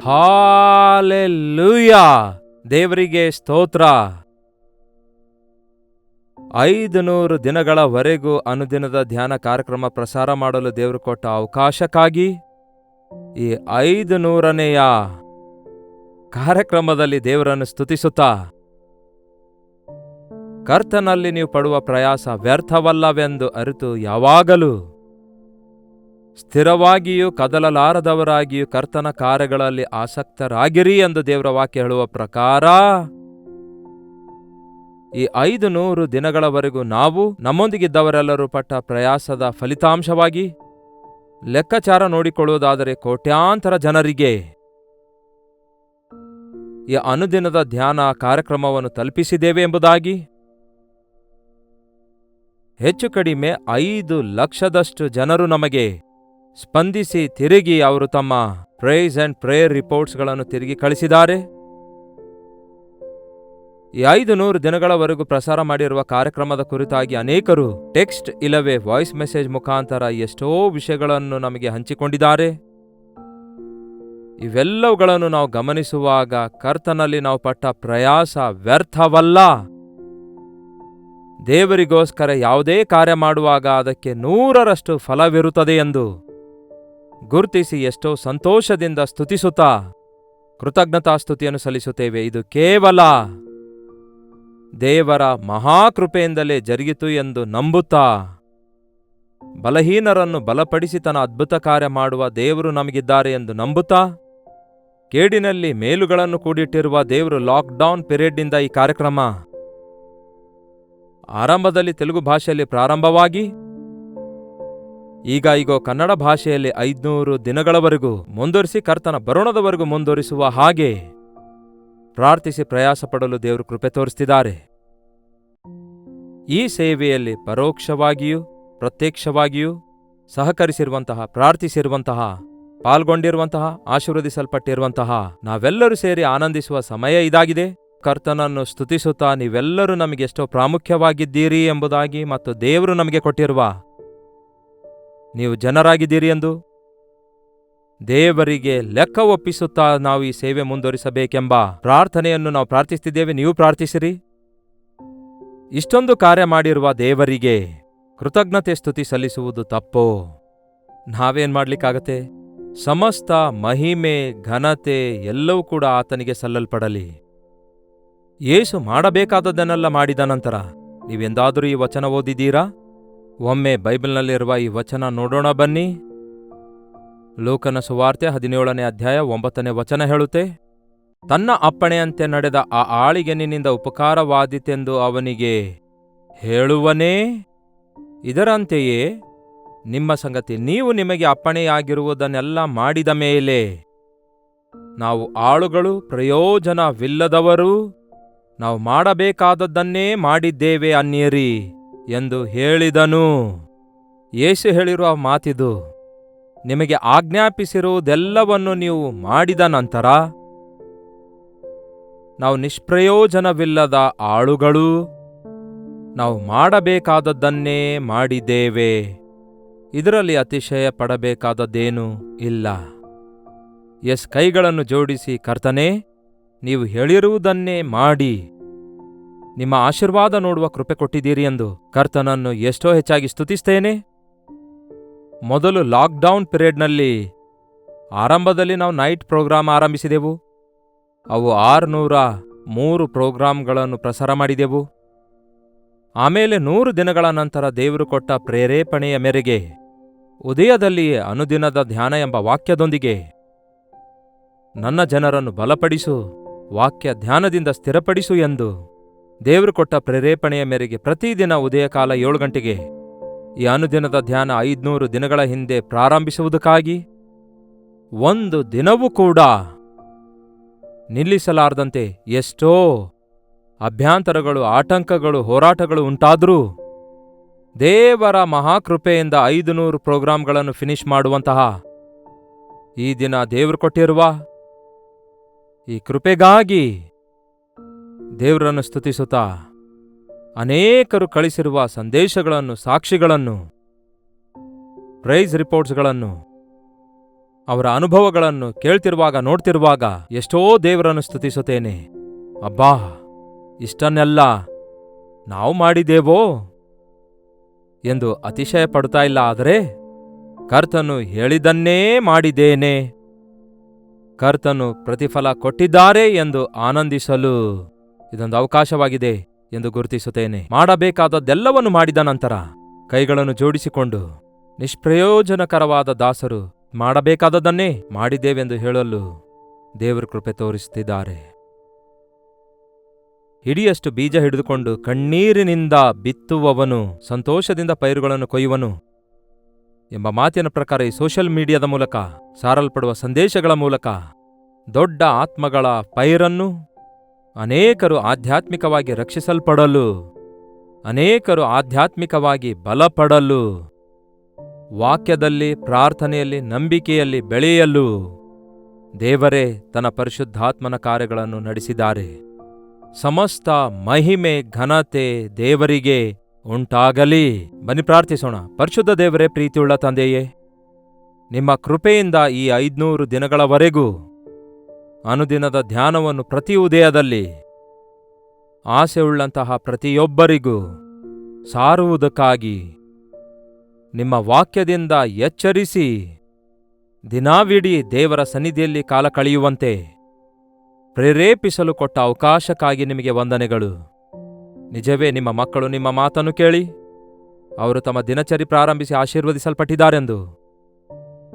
Hallelujah! ದೇವರಿಗೆ ಸ್ತೋತ್ರ. 500 ದಿನಗಳವರೆಗೂ ಅನುದಿನದ ಧ್ಯಾನ ಕಾರ್ಯಕ್ರಮ ಪ್ರಸಾರ ಮಾಡಲು ದೇವರು ಕೊಟ್ಟ ಅವಕಾಶಕ್ಕಾಗಿ ಈ 500ನೆಯ ಕಾರ್ಯಕ್ರಮದಲ್ಲಿ ದೇವರನ್ನು ಸ್ತುತಿಸುತ್ತಾ, ಕರ್ತನಲ್ಲಿ ನೀವು ಪಡುವ ಪ್ರಯಾಸ ವ್ಯರ್ಥವಲ್ಲವೆಂದು ಅರಿತು ಯಾವಾಗಲೂ ಸ್ಥಿರವಾಗಿಯೂ ಕದಲಲಾರದವರಾಗಿಯೂ ಕರ್ತನ ಕಾರ್ಯಗಳಲ್ಲಿ ಆಸಕ್ತರಾಗಿರಿ ಎಂದು ದೇವರ ವಾಕ್ಯ ಹೇಳುವ ಪ್ರಕಾರ ಈ 500 ದಿನಗಳವರೆಗೂ ನಾವು ನಮ್ಮೊಂದಿಗಿದ್ದವರೆಲ್ಲರೂ ಪಟ್ಟ ಪ್ರಯಾಸದ ಫಲಿತಾಂಶವಾಗಿ ಲೆಕ್ಕಾಚಾರ ನೋಡಿಕೊಳ್ಳುವುದಾದರೆ ಕೋಟ್ಯಾಂತರ ಜನರಿಗೆ ಈ ಅನುದಿನದ ಧ್ಯಾನ ಕಾರ್ಯಕ್ರಮವನ್ನು ತಲುಪಿಸಿದ್ದೇವೆ ಎಂಬುದಾಗಿ, ಹೆಚ್ಚು ಕಡಿಮೆ 5 ಲಕ್ಷದಷ್ಟು ಜನರು ನಮಗೆ ಸ್ಪಂದಿಸಿ ತಿರುಗಿ ಅವರು ತಮ್ಮ ಪ್ರೈಸ್ ಅಂಡ್ ಪ್ರೇಯರ್ ರಿಪೋರ್ಟ್ಸ್ಗಳನ್ನು ತಿರುಗಿ ಕಳಿಸಿದ್ದಾರೆ. ಈ 500 ದಿನಗಳವರೆಗೂ ಪ್ರಸಾರ ಮಾಡಿರುವ ಕಾರ್ಯಕ್ರಮದ ಕುರಿತಾಗಿ ಅನೇಕರು ಟೆಕ್ಸ್ಟ್ ಇಲ್ಲವೇ ವಾಯ್ಸ್ ಮೆಸೇಜ್ ಮುಖಾಂತರ ಎಷ್ಟೋ ವಿಷಯಗಳನ್ನು ನಮಗೆ ಹಂಚಿಕೊಂಡಿದ್ದಾರೆ. ಇವೆಲ್ಲವುಗಳನ್ನು ನಾವು ಗಮನಿಸುವಾಗ ಕರ್ತನಲ್ಲಿ ನಾವು ಪಟ್ಟ ಪ್ರಯಾಸ ವ್ಯರ್ಥವಲ್ಲ. ದೇವರಿಗೋಸ್ಕರ ಯಾವುದೇ ಕಾರ್ಯ ಮಾಡುವಾಗ ಅದಕ್ಕೆ 100ರಷ್ಟು ಫಲವಿರುತ್ತದೆ ಎಂದು ಗುರುತಿಸಿ ಎಷ್ಟೋ ಸಂತೋಷದಿಂದ ಸ್ತುತಿಸುತ್ತಾ ಕೃತಜ್ಞತಾಸ್ತುತಿಯನ್ನು ಸಲ್ಲಿಸುತ್ತೇವೆ. ಇದು ಕೇವಲ ದೇವರ ಮಹಾಕೃಪೆಯಿಂದಲೇ ಜರುಗಿತು ಎಂದು ನಂಬುತ್ತಾ, ಬಲಹೀನರನ್ನು ಬಲಪಡಿಸಿ ತನ್ನ ಅದ್ಭುತ ಕಾರ್ಯ ಮಾಡುವ ದೇವರು ನಮಗಿದ್ದಾರೆ ಎಂದು ನಂಬುತ್ತಾ, ಕೇಡಿನಲ್ಲಿ ಮೇಲುಗಳನ್ನು ಕೂಡಿಟ್ಟಿರುವ ದೇವರು ಲಾಕ್ಡೌನ್ ಪೀರಿಯಡ್ನಿಂದ ಈ ಕಾರ್ಯಕ್ರಮ ಆರಂಭದಲ್ಲಿ ತೆಲುಗು ಭಾಷೆಯಲ್ಲಿ ಪ್ರಾರಂಭವಾಗಿ ಈಗ ಕನ್ನಡ ಭಾಷೆಯಲ್ಲಿ 500 ದಿನಗಳವರೆಗೂ ಮುಂದುವರಿಸಿ ಕರ್ತನ ಬರೋಣದವರೆಗೂ ಮುಂದುವರಿಸುವ ಹಾಗೆ ಪ್ರಾರ್ಥಿಸಿ ಪ್ರಯಾಸ ಪಡಲು ದೇವರು ಕೃಪೆ ತೋರಿಸ್ತಿದ್ದಾರೆ. ಈ ಸೇವೆಯಲ್ಲಿ ಪರೋಕ್ಷವಾಗಿಯೂ ಪ್ರತ್ಯಕ್ಷವಾಗಿಯೂ ಸಹಕರಿಸಿರುವಂತಹ, ಪ್ರಾರ್ಥಿಸಿರುವಂತಹ, ಪಾಲ್ಗೊಂಡಿರುವಂತಹ, ಆಶೀರ್ವದಿಸಲ್ಪಟ್ಟಿರುವಂತಹ ನಾವೆಲ್ಲರೂ ಸೇರಿ ಆನಂದಿಸುವ ಸಮಯ ಇದಾಗಿದೆ. ಕರ್ತನನ್ನು ಸ್ತುತಿಸುತ್ತಾ ನೀವೆಲ್ಲರೂ ನಮಗೆಷ್ಟೋ ಪ್ರಾಮುಖ್ಯವಾಗಿದ್ದೀರಿ ಎಂಬುದಾಗಿ ಮತ್ತು ದೇವರು ನಮಗೆ ಕೊಟ್ಟಿರುವ ನೀವು ಜನರಾಗಿದ್ದೀರಿ ಎಂದು ದೇವರಿಗೆ ಲೆಕ್ಕ ಒಪ್ಪಿಸುತ್ತಾ ನಾವು ಈ ಸೇವೆ ಮುಂದುವರಿಸಬೇಕೆಂಬ ಪ್ರಾರ್ಥನೆಯನ್ನು ನಾವು ಪ್ರಾರ್ಥಿಸುತ್ತಿದ್ದೇವೆ. ನೀವು ಪ್ರಾರ್ಥಿಸಿರಿ. ಇಷ್ಟೊಂದು ಕಾರ್ಯ ಮಾಡಿರುವ ದೇವರಿಗೆ ಕೃತಜ್ಞತೆ ಸ್ತುತಿ ಸಲ್ಲಿಸುವುದು ತಪ್ಪೋ? ನಾವೇನ್ ಮಾಡ್ಲಿಕ್ಕಾಗತ್ತೆ? ಸಮಸ್ತ ಮಹಿಮೆ ಘನತೆ ಎಲ್ಲವೂ ಕೂಡ ಆತನಿಗೆ ಸಲ್ಲಲ್ಪಡಲಿ. ಯೇಸು ಮಾಡಬೇಕಾದದ್ದನ್ನೆಲ್ಲ ಮಾಡಿದ ನಂತರ ನೀವೆಂದಾದರೂ ಈ ವಚನ ಓದಿದ್ದೀರಾ? ಒಮ್ಮೆ ಬೈಬಲ್ನಲ್ಲಿರುವ ಈ ವಚನ ನೋಡೋಣ ಬನ್ನಿ. ಲೂಕನ ಸುವಾರ್ತೆ 17ನೇ ಅಧ್ಯಾಯ 9ನೇ ವಚನ ಹೇಳುತ್ತೆ, ತನ್ನ ಅಪ್ಪಣೆಯಂತೆ ನಡೆದ ಆ ಆಳಿಗೆ ನಿನ್ನಿಂದ ಉಪಕಾರವಾದೀತೆಂದು ಅವನಿಗೆ ಹೇಳುವನೇ. ಇದರಂತೆಯೇ ನಿಮ್ಮ ಸಂಗತಿ ನೀವು ನಿಮಗೆ ಅಪ್ಪಣೆಯಾಗಿರುವುದನ್ನೆಲ್ಲ ಮಾಡಿದ ಮೇಲೆ ನಾವು ಆಳುಗಳು, ಪ್ರಯೋಜನವಿಲ್ಲದವರು, ನಾವು ಮಾಡಬೇಕಾದದ್ದನ್ನೇ ಮಾಡಿದ್ದೇವೆ ಅನ್ನಿರಿ ಎಂದು ಹೇಳಿದನು. ಯೇಸು ಹೇಳಿರುವ ಮಾತಿದು. ನಿಮಗೆ ಆಜ್ಞಾಪಿಸಿರುವುದೆಲ್ಲವನ್ನು ನೀವು ಮಾಡಿದ ನಂತರ ನಾವು ನಿಷ್ಪ್ರಯೋಜನವಿಲ್ಲದ ಆಳುಗಳು, ನಾವು ಮಾಡಬೇಕಾದದ್ದನ್ನೇ ಮಾಡಿದ್ದೇವೆ. ಇದರಲ್ಲಿ ಅತಿಶಯ ಪಡಬೇಕಾದದ್ದೇನೂ ಇಲ್ಲ. ಕೈಗಳನ್ನು ಜೋಡಿಸಿ, ಕರ್ತನೇ, ನೀವು ಹೇಳಿರುವುದನ್ನೇ ಮಾಡಿ ನಿಮ್ಮ ಆಶೀರ್ವಾದ ನೋಡುವ ಕೃಪೆ ಕೊಟ್ಟಿದ್ದೀರಿ ಎಂದು ಕರ್ತನನ್ನು ಎಷ್ಟೋ ಹೆಚ್ಚಾಗಿ ಸ್ತುತಿಸ್ತೇನೆ. ಮೊದಲು ಲಾಕ್ಡೌನ್ ಪೀರಿಯಡ್ನಲ್ಲಿ ಆರಂಭದಲ್ಲಿ ನಾವು ನೈಟ್ ಪ್ರೋಗ್ರಾಂ ಆರಂಭಿಸಿದೆವು. ಅವು 603 ಪ್ರೋಗ್ರಾಂಗಳನ್ನು ಪ್ರಸಾರ ಮಾಡಿದೆವು. ಆಮೇಲೆ 100 ದಿನಗಳ ನಂತರ ದೇವರು ಕೊಟ್ಟ ಪ್ರೇರೇಪಣೆಯ ಮೇರೆಗೆ ಉದಯದಲ್ಲಿಯೇ ಅನುದಿನದ ಧ್ಯಾನ ಎಂಬ ವಾಕ್ಯದೊಂದಿಗೆ ನನ್ನ ಜನರನ್ನು ಬಲಪಡಿಸು, ವಾಕ್ಯ ಧ್ಯಾನದಿಂದ ಸ್ಥಿರಪಡಿಸು ಎಂದು ದೇವರು ಕೊಟ್ಟ ಪ್ರೇರೇಪಣೆಯ ಮೇರೆಗೆ ಪ್ರತಿದಿನ ಉದಯಕಾಲ 7 ಗಂಟೆಗೆ ಈ ಅನುದಿನದ ಧ್ಯಾನ 500 ದಿನಗಳ ಹಿಂದೆ ಪ್ರಾರಂಭಿಸುವುದಕ್ಕಾಗಿ ಒಂದು ದಿನವೂ ಕೂಡ ನಿಲ್ಲಿಸಲಾರದಂತೆ ಎಷ್ಟೋ ಅಭ್ಯಂತರಗಳು, ಆಟಂಕಗಳು, ಹೋರಾಟಗಳು ಉಂಟಾದರೂ ದೇವರ ಮಹಾಕೃಪೆಯಿಂದ 500 ಪ್ರೋಗ್ರಾಂಗಳನ್ನು ಫಿನಿಶ್ ಮಾಡುವಂತಹ ಈ ದಿನ ದೇವರು ಕೊಟ್ಟಿರುವ ಈ ಕೃಪೆಗಾಗಿ ದೇವರನ್ನು ಸ್ತುತಿಸುತ್ತಾ ಅನೇಕರು ಕಳಿಸಿರುವ ಸಂದೇಶಗಳನ್ನು, ಸಾಕ್ಷಿಗಳನ್ನು, ಪ್ರೈಸ್ ರಿಪೋರ್ಟ್ಸ್ಗಳನ್ನು ಅವರ ಅನುಭವಗಳನ್ನು ಕೇಳ್ತಿರುವಾಗ ನೋಡ್ತಿರುವಾಗ ಎಷ್ಟೋ ದೇವರನ್ನು ಸ್ತುತಿಸುತ್ತೇನೆ. ಅಬ್ಬಾ, ಇಷ್ಟನ್ನೆಲ್ಲ ನಾವು ಮಾಡಿದೇವೋ ಎಂದು ಅತಿಶಯ ಪಡುತ್ತಾ ಇಲ್ಲ. ಆದರೆ ಕರ್ತನು ಹೇಳಿದ್ದನ್ನೇ ಮಾಡಿದ್ದೇನೆ, ಕರ್ತನು ಪ್ರತಿಫಲ ಕೊಟ್ಟಿದ್ದಾರೆ ಎಂದು ಆನಂದಿಸಲು ಇದೊಂದು ಅವಕಾಶವಾಗಿದೆ ಎಂದು ಗುರುತಿಸುತ್ತೇನೆ. ಮಾಡಬೇಕಾದದ್ದೆಲ್ಲವನ್ನು ಮಾಡಿದ ನಂತರ ಕೈಗಳನ್ನು ಜೋಡಿಸಿಕೊಂಡು ನಿಷ್ಪ್ರಯೋಜನಕರವಾದ ದಾಸರು ಮಾಡಬೇಕಾದದನ್ನೇ ಮಾಡಿದ್ದೇವೆಂದು ಹೇಳಲು ದೇವರು ಕೃಪೆ ತೋರಿಸುತ್ತಿದ್ದಾರೆ. ಹಿಡಿಯಷ್ಟು ಬೀಜ ಹಿಡಿದುಕೊಂಡು ಕಣ್ಣೀರಿನಿಂದ ಬಿತ್ತುವವನು ಸಂತೋಷದಿಂದ ಪೈರುಗಳನ್ನು ಕೊಯ್ಯುವನು ಎಂಬ ಮಾತಿನ ಪ್ರಕಾರ ಈ ಸೋಷಿಯಲ್ ಮೀಡಿಯಾದ ಮೂಲಕ ಸಾರಲ್ಪಡುವ ಸಂದೇಶಗಳ ಮೂಲಕ ದೊಡ್ಡ ಆತ್ಮಗಳ ಪೈರನ್ನು ಅನೇಕರು ಆಧ್ಯಾತ್ಮಿಕವಾಗಿ ರಕ್ಷಿಸಲ್ಪಡಲು, ಅನೇಕರು ಆಧ್ಯಾತ್ಮಿಕವಾಗಿ ಬಲಪಡಲು, ವಾಕ್ಯದಲ್ಲಿ, ಪ್ರಾರ್ಥನೆಯಲ್ಲಿ, ನಂಬಿಕೆಯಲ್ಲಿ ಬೆಳೆಯಲು ದೇವರೇ ತನ್ನ ಪರಿಶುದ್ಧಾತ್ಮನ ಕಾರ್ಯಗಳನ್ನು ನಡೆಸಿದ್ದಾರೆ. ಸಮಸ್ತ ಮಹಿಮೆ ಘನತೆ ದೇವರಿಗೆ ಉಂಟಾಗಲಿ. ಬನ್ನಿ ಪ್ರಾರ್ಥಿಸೋಣ. ಪರಿಶುದ್ಧ ದೇವರೇ, ಪ್ರೀತಿಯುಳ್ಳ ತಂದೆಯೇ, ನಿಮ್ಮ ಕೃಪೆಯಿಂದ ಈ 500 ದಿನಗಳವರೆಗೂ ಅನುದಿನದ ಧ್ಯಾನವನ್ನು ಪ್ರತಿ ಉದಯದಲ್ಲಿ ಆಸೆಯುಳ್ಳಂತಹ ಪ್ರತಿಯೊಬ್ಬರಿಗೂ ಸಾರುವುದಕ್ಕಾಗಿ ನಿಮ್ಮ ವಾಕ್ಯದಿಂದ ಎಚ್ಚರಿಸಿ ದಿನಾವಿಡೀ ದೇವರ ಸನ್ನಿಧಿಯಲ್ಲಿ ಕಾಲ ಕಳೆಯುವಂತೆ ಪ್ರೇರೇಪಿಸಲು ಕೊಟ್ಟ ಅವಕಾಶಕ್ಕಾಗಿ ನಿಮಗೆ ವಂದನೆಗಳು. ನಿಜವೇ ನಿಮ್ಮ ಮಕ್ಕಳು ನಿಮ್ಮ ಮಾತನ್ನು ಕೇಳಿ ಅವರು ತಮ್ಮ ದಿನಚರಿ ಪ್ರಾರಂಭಿಸಿ ಆಶೀರ್ವದಿಸಲ್ಪಟ್ಟಿದ್ದಾರೆಂದು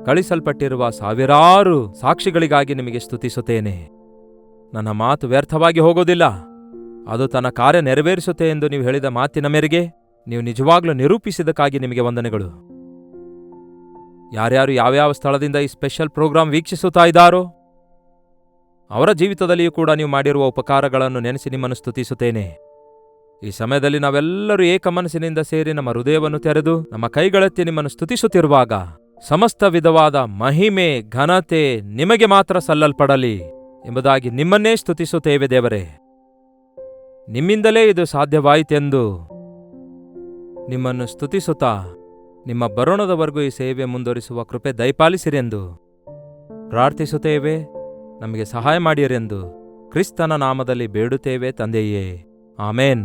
ಕಳಿಸಲ್ಪಟ್ಟಿರುವ ಸಾವಿರಾರು ಸಾಕ್ಷಿಗಳಿಗಾಗಿ ನಿಮಗೆ ಸ್ತುತಿಸುತ್ತೇನೆ. ನನ್ನ ಮಾತು ವ್ಯರ್ಥವಾಗಿ ಹೋಗೋದಿಲ್ಲ, ಅದು ತನ್ನ ಕಾರ್ಯ ನೆರವೇರಿಸುತ್ತೆ ಎಂದು ನೀವು ಹೇಳಿದ ಮಾತಿನ ಮೇರೆಗೆ ನೀವು ನಿಜವಾಗ್ಲೂ ನಿರೂಪಿಸಿದಕ್ಕಾಗಿ ನಿಮಗೆ ವಂದನೆಗಳು. ಯಾರ್ಯಾರು ಯಾವ್ಯಾವ ಸ್ಥಳದಿಂದ ಈ ಸ್ಪೆಷಲ್ ಪ್ರೋಗ್ರಾಂ ವೀಕ್ಷಿಸುತ್ತಾ ಇದ್ದಾರೋ ಅವರ ಜೀವಿತದಲ್ಲಿಯೂ ಕೂಡ ನೀವು ಮಾಡಿರುವ ಉಪಕಾರಗಳನ್ನು ನೆನೆಸಿ ನಿಮ್ಮನ್ನು ಸ್ತುತಿಸುತ್ತೇನೆ. ಈ ಸಮಯದಲ್ಲಿ ನಾವೆಲ್ಲರೂ ಏಕಮನಸ್ಸಿನಿಂದ ಸೇರಿ ನಮ್ಮ ಹೃದಯವನ್ನು ತೆರೆದು ನಮ್ಮ ಕೈಗಳೆತ್ತಿ ನಿಮ್ಮನ್ನು ಸ್ತುತಿಸುತ್ತಿರುವಾಗ ಸಮಸ್ತ ವಿಧವಾದ ಮಹಿಮೆ ಘನತೆ ನಿಮಗೆ ಮಾತ್ರ ಸಲ್ಲಲ್ಪಡಲಿ ಎಂಬುದಾಗಿ ನಿಮ್ಮನ್ನೇ ಸ್ತುತಿಸುತ್ತೇವೆ ದೇವರೇ. ನಿಮ್ಮಿಂದಲೇ ಇದು ಸಾಧ್ಯವಾಯಿತೆಂದು ನಿಮ್ಮನ್ನು ಸ್ತುತಿಸುತ್ತಾ ನಿಮ್ಮ ಬರೋಣದವರೆಗೂ ಈ ಸೇವೆ ಮುಂದುವರಿಸುವ ಕೃಪೆ ದಯಪಾಲಿಸಿರೆಂದು ಪ್ರಾರ್ಥಿಸುತ್ತೇವೆ. ನಮಗೆ ಸಹಾಯ ಮಾಡಿರೆಂದು ಕ್ರಿಸ್ತನ ನಾಮದಲ್ಲಿ ಬೇಡುತ್ತೇವೆ ತಂದೆಯೇ. ಆಮೇನ್.